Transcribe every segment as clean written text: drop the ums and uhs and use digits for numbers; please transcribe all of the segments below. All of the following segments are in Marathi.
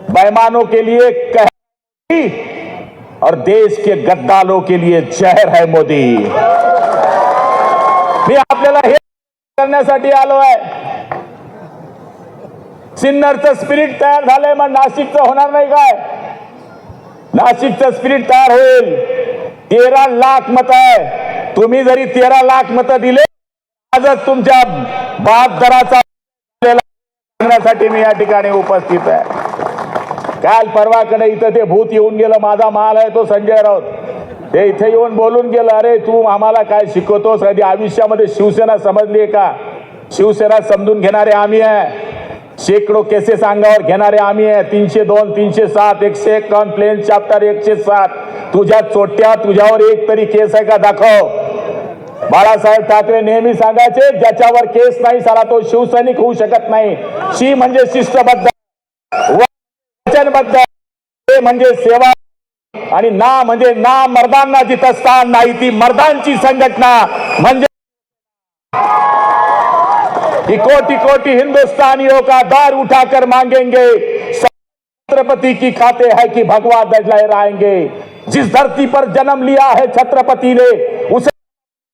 बेईमानों के लिए कहर और देश के गद्दारों के लिए जहर है मोदी। मी आपल्याला हे करण्यासाठी आलो आहे। सिन्नरचं स्पिरिट तयार झालंय, मग नाशिकचं होणार नाही काय? नाशिकचं स्पिरिट तयार होईल। 13 लाख मत आहे। तुम्ही जरी 13 लाख मत दिले, आजच तुमच्या बहादराचा करण्यासाठी मी या ठिकाणी उपस्थित आहे। काल परवाकडे इथं ते भूत येऊन गेलं, माझा माल आहे तो संजय राऊत, ते इथे येऊन बोलून गेलं, अरे तू आम्हाला काय शिकवतोस? कधी आयुष्यामध्ये शिवसेना समजली आहे का? शिवसेना समजून घेणारे आम्ही आहे, शेकडो केसेस अंगावर घेणारे आम्ही आहे। 302, 307, 151 प्लेन चॅप्टर 107। तुझ्या चोट्या, तुझ्यावर एक तरी केस आहे का? दाखव। बाळासाहेब ठाकरे नेहमी सांगायचे, ज्याच्यावर केस नाही साला तो शिवसैनिक होऊ शकत नाही। शी म्हणजे शिस्तबद्ध, वचनबद्ध, ते म्हणजे सेवा, आणि ना म्हणजे ना मर्दांना जिथं स्थान नाही ती मर्दांची संघटना म्हणजे कोटि कोटि हिंदुस्तानियों का दार उठाकर मांगेंगे, छत्रपति की खाते है कि भगवा ध्वज लहराएंगे। जिस धरती पर जन्म लिया है छत्रपति ने उसे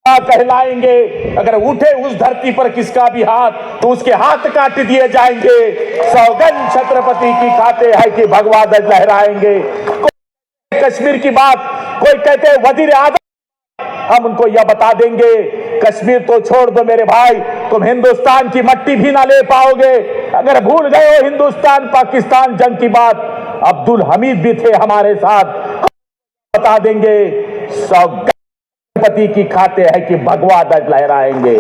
कहलाएंगे। अगर उठे उस धरती पर किसका भी हाथ तो उसके हाथ काट दिए जाएंगे। सौगंध छत्रपति की खाते है कि भगवा ध्वज लहराएंगे। कश्मीर की बात, कोई कहते हैं वजीर आजम, हम उनको यह बता देंगे, कश्मीर तो छोड़ दो मेरे भाई, तुम हिंदुस्तान की मट्टी भी ना ले पाओगे। अगर भूल गए हो हिंदुस्तान पाकिस्तान जंग की बात, अब्दुल हमीद भी थे हमारे साथ, बता देंगे। सौगंध छत्रपति की खाते है कि भगवा ध्वज लहराएंगे।